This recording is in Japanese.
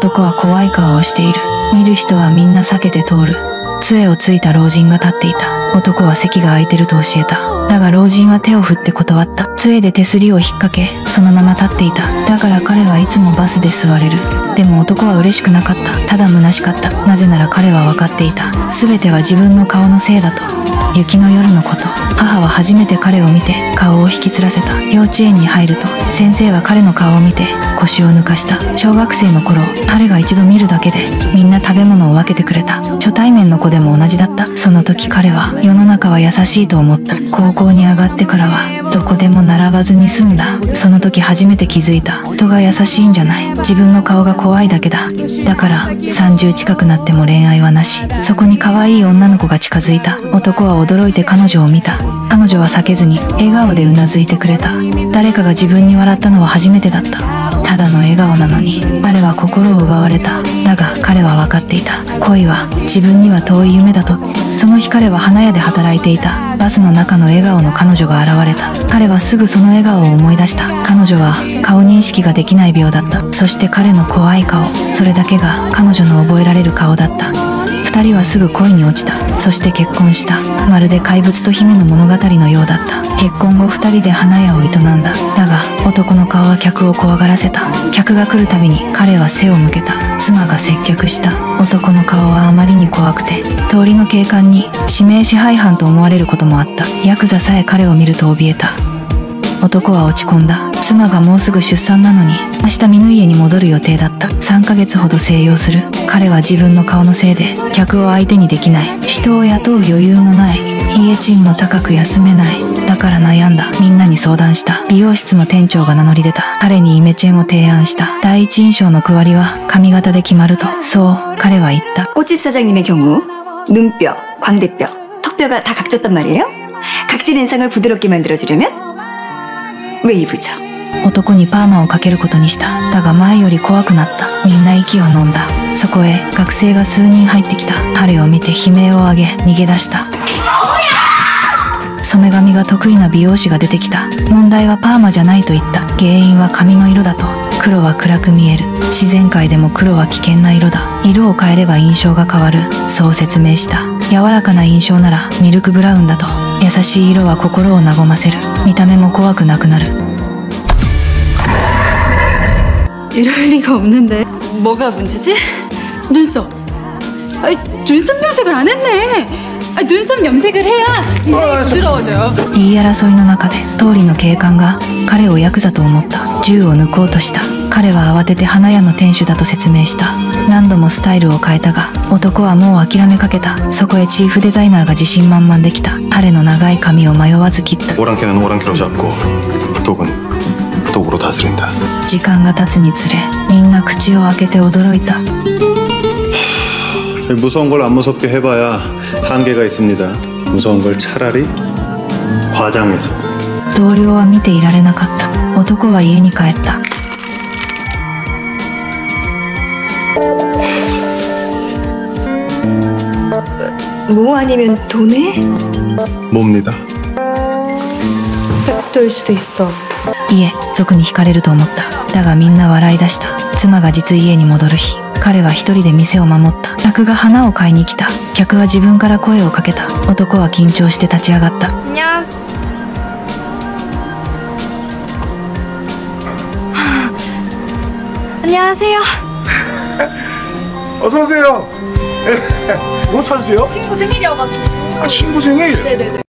男は怖い顔をしている。見る人はみんな避けて通る。杖をついた老人が立っていた。男は席が空いてると教えた。だが老人は手を振って断った。杖で手すりを引っ掛け、そのまま立っていた。だから彼はいつもバスで座れる。でも男は嬉しくなかった。ただ虚しかった。なぜなら彼は分かっていた。全ては自分の顔のせいだと。雪の夜のこと。母は初めて彼を見て顔を引きつらせた。幼稚園に入ると先生は彼の顔を見て腰を抜かした。小学生の頃、彼が一度見るだけでみんな食べ物を分けてくれた。初対面の子でも同じだった。その時彼は世の中は優しいと思った。高校に上がってからはどこでも並ばずに済んだ。その時初めて気づいた。人が優しいんじゃない。自分の顔が怖いだけだ。だから30近くなっても恋愛はなし。そこに可愛い女の子が近づいた。男は驚いて彼女を見た。彼女は避けずに笑顔でうなずいてくれた。誰かが自分に笑ったのは初めてだった。ただの笑顔なのに彼は心を奪われた。だが彼は分かっていた。恋は自分には遠い夢だと。その日彼は花屋で働いていた。バスの中の笑顔の彼女が現れた。彼はすぐその笑顔を思い出した。彼女は顔認識ができない病だった。そして彼の怖い顔、それだけが彼女の覚えられる顔だった。二人はすぐ恋に落ちた。そして結婚した。まるで怪物と姫の物語のようだった。結婚後二人で花屋を営んだ。だが男の顔は客を怖がらせた。客が来るたびに彼は背を向けた。妻が接客した。男の顔はあまりに怖くて通りの警官に指名支配犯と思われることもあった。ヤクザさえ彼を見ると怯えた。男は落ち込んだ。妻がもうすぐ出産なのに明日見ぬ家に戻る予定だった。3ヶ月ほど静養する。彼は自分の顔のせいで客を相手にできない。人を雇う余裕もない。家賃も高く休めない。だから悩んだ。みんなに相談した。美容室の店長が名乗り出た。彼にイメチェンを提案した。第一印象の区割りは髪型で決まると。そう彼は言った。꽃집 사장님의 경우 눈뼈, 광대뼈, 턱뼈가 다 각졌단 말이에요? 각질 인상을 부드럽게 만들어주려면 웨이브죠. 男にパーマをかけることにした。だが前より怖くなった。みんな息を飲んだ。そこへ学生が数人入ってきた。彼を見て悲鳴を上げ逃げ出した。染め髪が得意な美容師が出てきた。問題はパーマじゃないと言った。原因は髪の色だと。黒は暗く見える。自然界でも黒は危険な色だ。色を変えれば印象が変わる。そう説明した。柔らかな印象ならミルクブラウンだと。優しい色は心を和ませる。見た目も怖くなくなる。 이럴 리가 없는데. 뭐가 문제지? 눈썹. 아이, 눈썹 염색을 안 했네. 아, 눈썹 염색을 해야 인생이 부드러워져요. 言い争いの中で通りの警官が彼をヤクザと思った。銃を抜こうとした。彼は慌てて花屋の店主だと説明した。何度もスタイルを変えたが男はもう諦めかけた。そこへチーフデザイナーが自信満々できた。彼の長い髪を迷わず切った。 오랑캐는 오랑캐로 잡고 독은 독으로 다스린다. 時間が経つにつれみんな口を開けて驚いた。 무서운 걸 안 무섭게 해봐야 한계가 있습니다. 무서운 걸 차라리 화장해서. 同僚は見ていられなかった。男は家に帰った。 뭐 아니면 돈에? 뭡니다. 백도일 수도 있어. いえ、族に惹かれると思った。だがみんな笑い出した。妻が実家に戻る日、彼は一人で店を守った。客が花を買いに来た。客は自分から声をかけた。男は緊張して立ち上がった。 안녕하세요. 어서 오세요. 뭐 찾으세요? 친구 생일이어가지고. 아, 친구 생일? 네네네.